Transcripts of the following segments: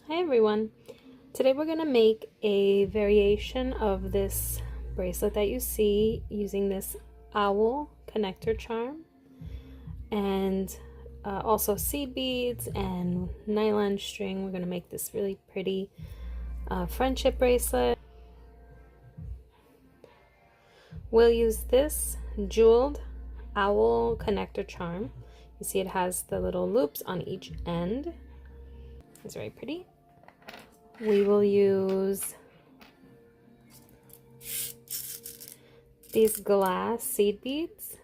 Hi everyone! Today we're going to make a variation of this bracelet that you see using this owl connector charm and also seed beads and nylon string. We're going to make this really pretty friendship bracelet. We'll use this jeweled owl connector charm. You see it has the little loops on each end. It's very pretty. We will use these glass seed beads.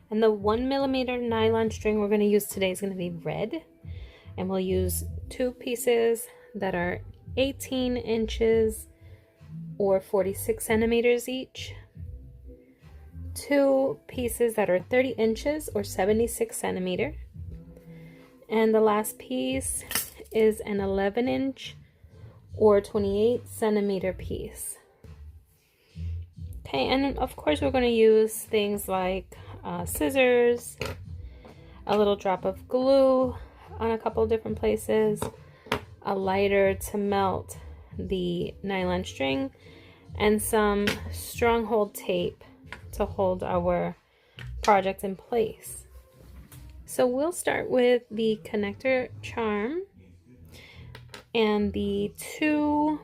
And the 1mm nylon string we're going to use today is going to be red. And we'll use two pieces that are 18 inches or 46 centimeters each. Two pieces that are 30 inches or 76 centimeter. And the last piece is an 11-inch or 28 centimeter piece. Okay, and of course we're going to use things like scissors, a little drop of glue on a couple different places, a lighter to melt the nylon string, and some stronghold tape to hold our project in place. So we'll start with the connector charm and the two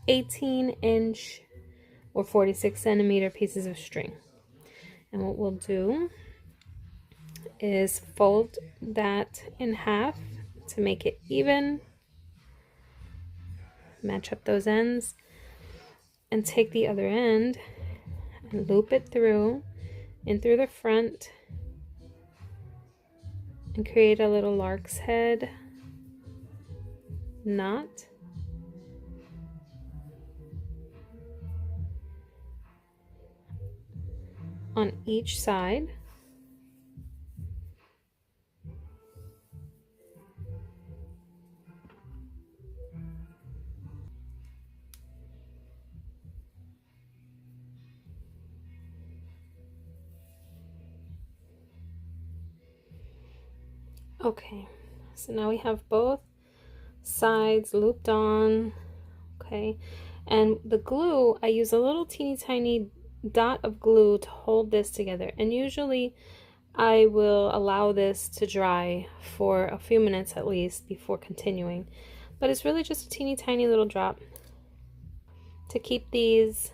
18-inch or 46 centimeter pieces of string. And what we'll do is fold that in half to make it even, match up those ends, and take the other end and loop it through in through the front and create a little lark's head knot. On each side. Okay, so now we have both sides looped on. Okay, and the glue, I use a little teeny tiny dot of glue to hold this together, and usually I will allow this to dry for a few minutes at least before continuing, but it's really just a teeny tiny little drop to keep these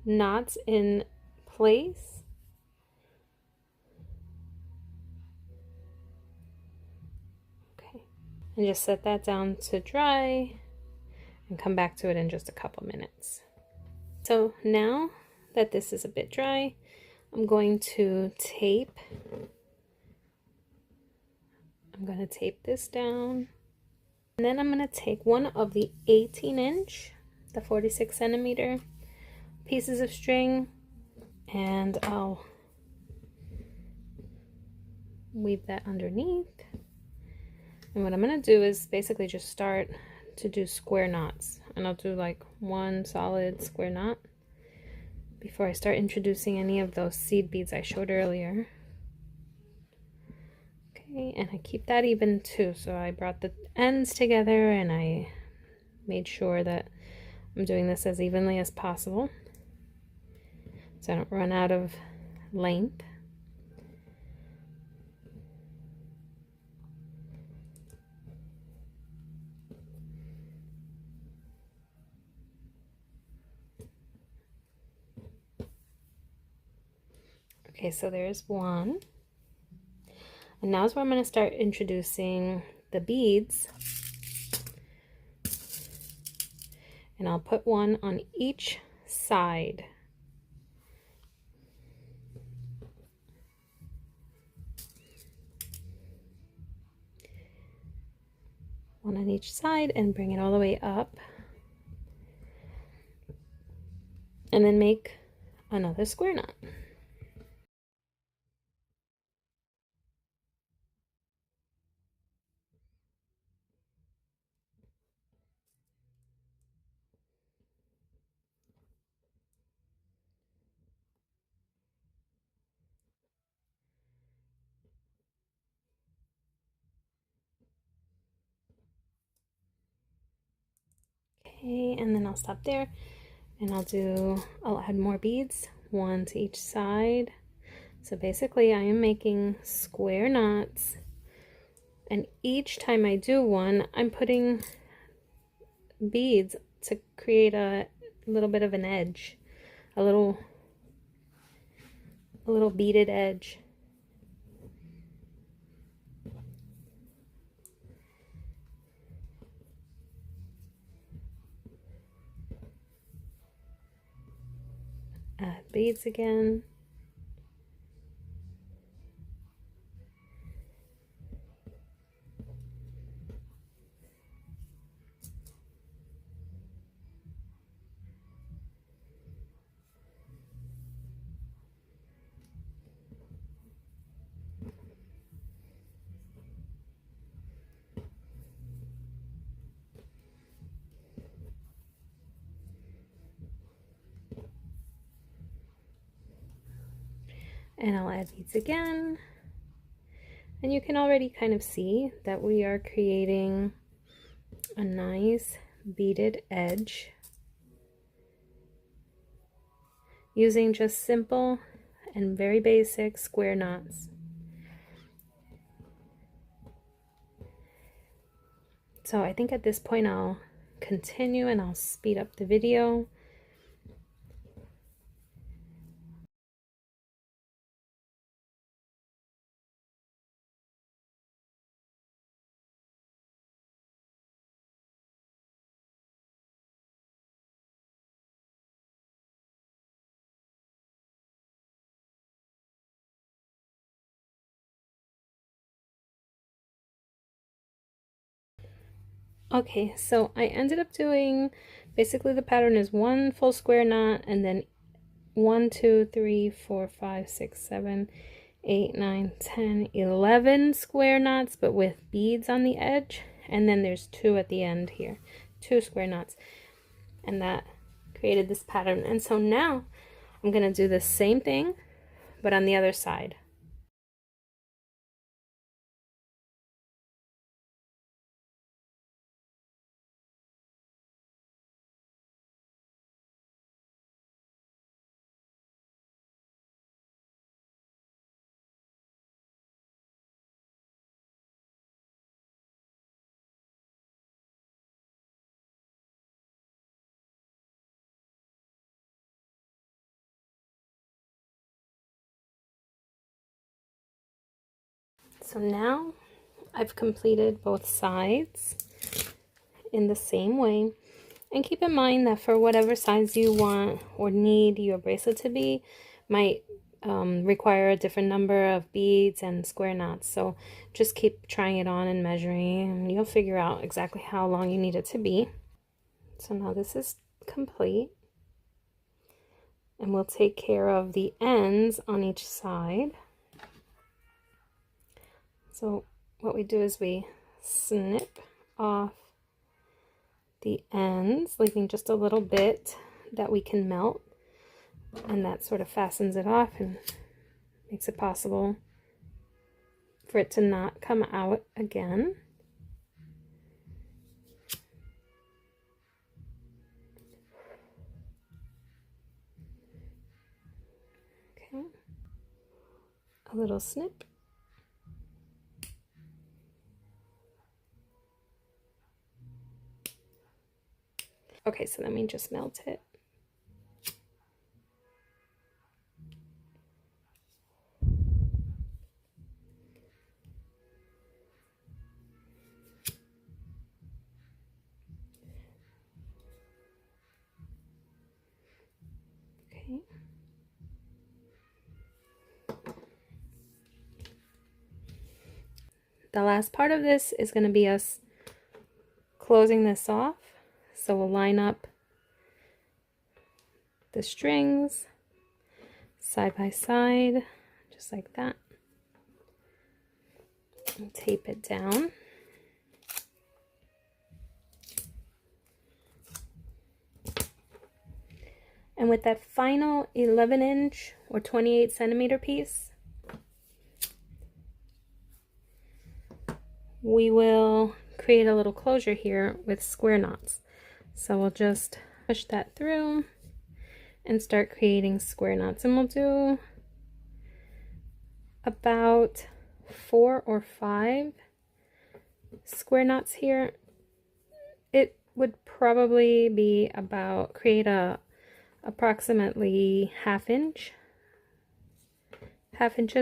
knots in place. And just set that down to dry and come back to it in just a couple minutes. So now that this is a bit dry, I'm going to tape this down. And then I'm going to take one of the 18-inch, the 46 centimeter pieces of string, and I'll weave that underneath. And what I'm going to do is basically just start to do square knots. And I'll do like one solid square knot before I start introducing any of those seed beads I showed earlier. Okay, and I keep that even too. So I brought the ends together and I made sure that I'm doing this as evenly as possible so I don't run out of length. Okay, so there's one. And now is where I'm going to start introducing the beads. And I'll put one on each side. One on each side and bring it all the way up. And then make another square knot. Okay, and then I'll stop there and I'll add more beads, one to each side. So basically I am making square knots, and each time I do one, I'm putting beads to create a little bit of an edge, a little beaded edge. Add beads again. And I'll add beads again. And you can already kind of see that we are creating a nice beaded edge using just simple and very basic square knots. So I think at this point I'll continue and I'll speed up the video. Okay, so I ended up doing, basically the pattern is one full square knot and then 1, 2, 3, 4, 5, 6, 7, 8, 9, 10, 11 square knots, but with beads on the edge. And then there's 2 at the end here, 2 square knots. And that created this pattern. And so now I'm going to do the same thing, but on the other side. So now I've completed both sides in the same way. And keep in mind that for whatever size you want or need your bracelet to be, might require a different number of beads and square knots. So just keep trying it on and measuring, and you'll figure out exactly how long you need it to be. So now this is complete. And we'll take care of the ends on each side. So what we do is we snip off the ends, leaving just a little bit that we can melt, and that sort of fastens it off and makes it possible for it to not come out again. Okay, a little snip. Okay, so let me just melt it. Okay. The last part of this is going to be us closing this off. So we'll line up the strings side by side, just like that, and tape it down. And with that final 11-inch or 28-centimeter piece, we will create a little closure here with square knots. So we'll just push that through and start creating square knots, and we'll do about 4 or 5 square knots here. It would probably be about, create a approximately half inches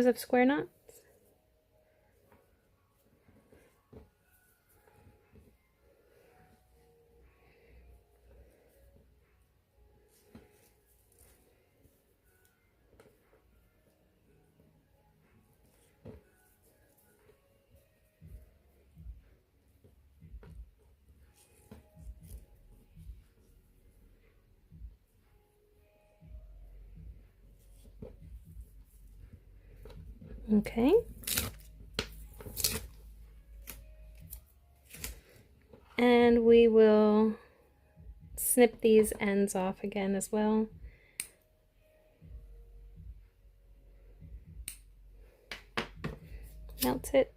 of square knots. Okay. And we will snip these ends off again as well. Melt it.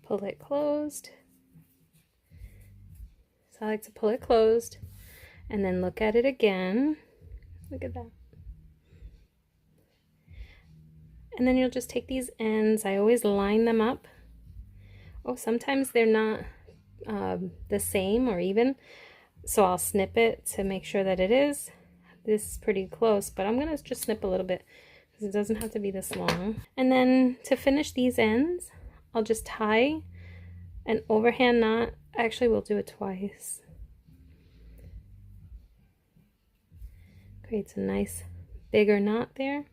Pull it closed. So I like to pull it closed and then look at it again. Look at that. And then you'll just take these ends. I always line them up. Oh, sometimes they're not the same or even, so I'll snip it to make sure that it is. This is pretty close, but I'm gonna just snip a little bit because it doesn't have to be this long. And then to finish these ends, I'll just tie an overhand knot. Actually, we'll do it twice. Creates a nice bigger knot there.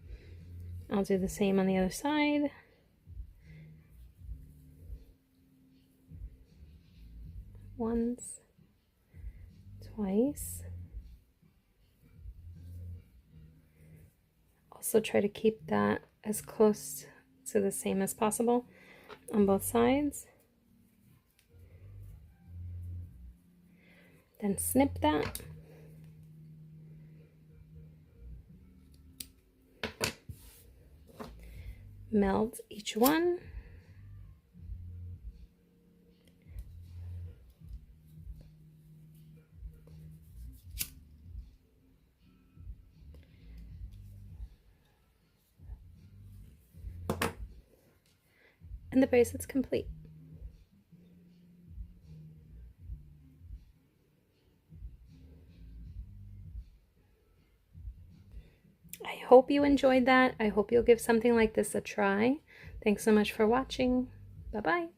I'll do the same on the other side. Once, twice. Also try to keep that as close to the same as possible on both sides. Then snip that. Melt each one. And the bracelet's complete. I hope you enjoyed that. I hope you'll give something like this a try. Thanks so much for watching. Bye-bye.